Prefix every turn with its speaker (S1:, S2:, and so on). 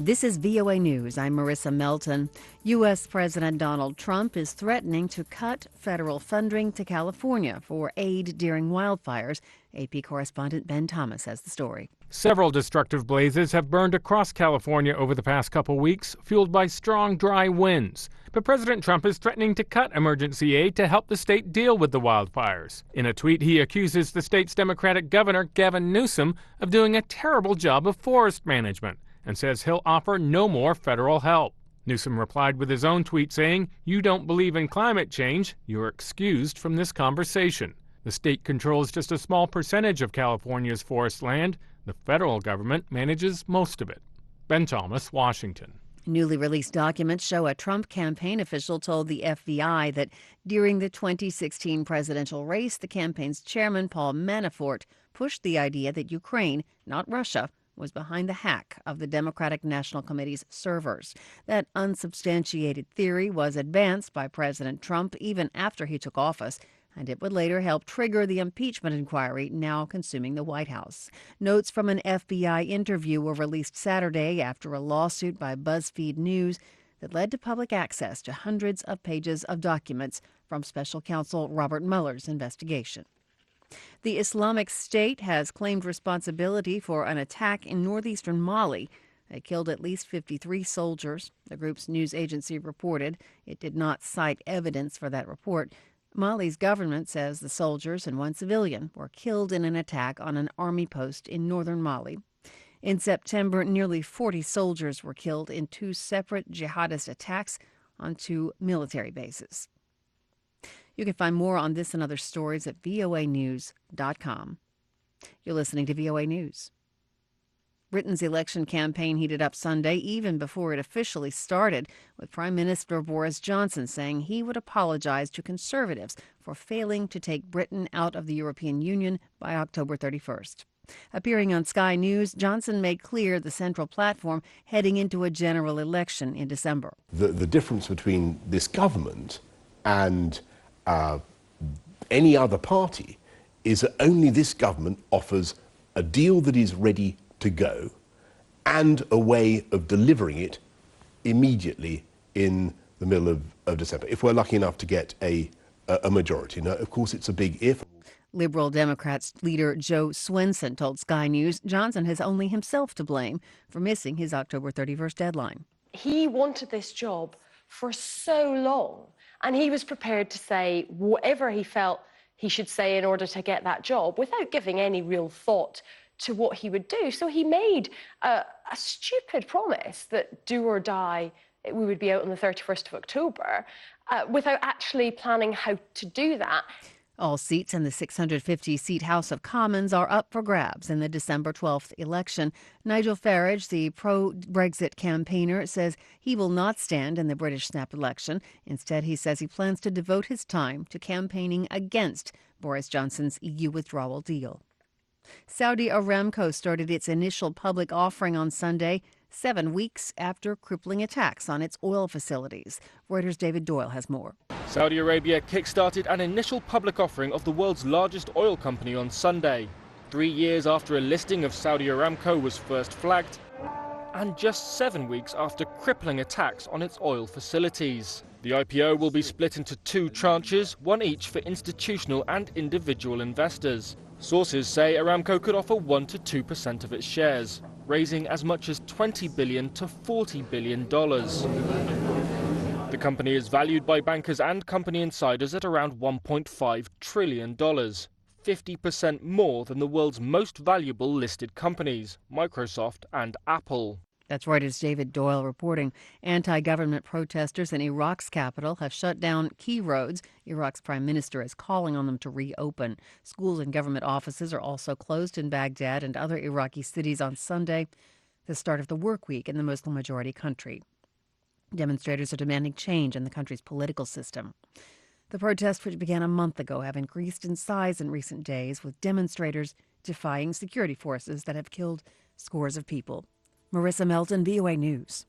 S1: This is VOA News. I'm Marissa Melton. U.S. President Donald Trump is threatening to cut federal funding to California for aid during wildfires. AP correspondent Ben Thomas has the story.
S2: Several destructive blazes have burned across California over the past couple weeks, fueled by strong, dry winds. But President Trump is threatening to cut emergency aid to help the state deal with the wildfires. In a tweet, he accuses the state's Democratic governor, Gavin Newsom, of doing a terrible job of forest management, and says he'll offer no more federal help. Newsom replied with his own tweet saying, "You don't believe in climate change, you're excused from this conversation." The state controls just a small percentage of California's forest land. The federal government manages most of it. Ben Thomas, Washington.
S1: Newly released documents show a Trump campaign official told the FBI that during the 2016 presidential race, the campaign's chairman, Paul Manafort, pushed the idea that Ukraine, not Russia, was behind the hack of the Democratic National Committee's servers. That unsubstantiated theory was advanced by President Trump even after he took office, and it would later help trigger the impeachment inquiry now consuming the White House. Notes from an FBI interview were released Saturday after a lawsuit by BuzzFeed News that led to public access to hundreds of pages of documents from special counsel Robert Mueller's investigation. The Islamic State has claimed responsibility for an attack in northeastern Mali. They killed at least 53 soldiers, the group's news agency reported. It did not cite evidence for that report. Mali's government says the soldiers and one civilian were killed in an attack on an army post in northern Mali. In September, nearly 40 soldiers were killed in two separate jihadist attacks on two military bases. You can find more on this and other stories at voanews.com. You're listening to VOA News. Britain's election campaign heated up Sunday, even before it officially started, with Prime Minister Boris Johnson saying he would apologize to Conservatives for failing to take Britain out of the European Union by October 31st. Appearing on Sky News, Johnson made clear the central platform heading into a general election in December.
S3: The difference between this government and any other party is that only this government offers a deal that is ready to go and a way of delivering it immediately in the middle of December, if we're lucky enough to get a majority. Now, of course, it's a big if.
S1: Liberal Democrats leader Joe Swenson told Sky News Johnson has only himself to blame for missing his October 31st deadline.
S4: He wanted this job for so long, and he was prepared to say whatever he felt he should say in order to get that job without giving any real thought to what he would do. So he made a stupid promise that do or die, we would be out on the 31st of October, without actually planning how to do that.
S1: All seats in the 650-seat House of Commons are up for grabs in the December 12th election. Nigel Farage, the pro-Brexit campaigner, says he will not stand in the British snap election. Instead, he says he plans to devote his time to campaigning against Boris Johnson's EU withdrawal deal. Saudi Aramco started its initial public offering on Sunday, 7 weeks after crippling attacks on its oil facilities. Reuters' David Doyle has more.
S5: Saudi Arabia kick-started an initial public offering of the world's largest oil company on Sunday, 3 years after a listing of Saudi Aramco was first flagged, and just 7 weeks after crippling attacks on its oil facilities. The IPO will be split into two tranches, one each for institutional and individual investors. Sources say Aramco could offer 1 to 2% of its shares, raising as much as $20 billion to $40 billion. The company is valued by bankers and company insiders at around $1.5 trillion, 50% more than the world's most valuable listed companies, Microsoft and Apple.
S1: That's Reuters' David Doyle reporting. Anti-government protesters in Iraq's capital have shut down key roads. Iraq's prime minister is calling on them to reopen. Schools and government offices are also closed in Baghdad and other Iraqi cities on Sunday, the start of the work week in the Muslim-majority country. Demonstrators are demanding change in the country's political system. The protests, which began a month ago, have increased in size in recent days, with demonstrators defying security forces that have killed scores of people. Marissa Melton, VOA News.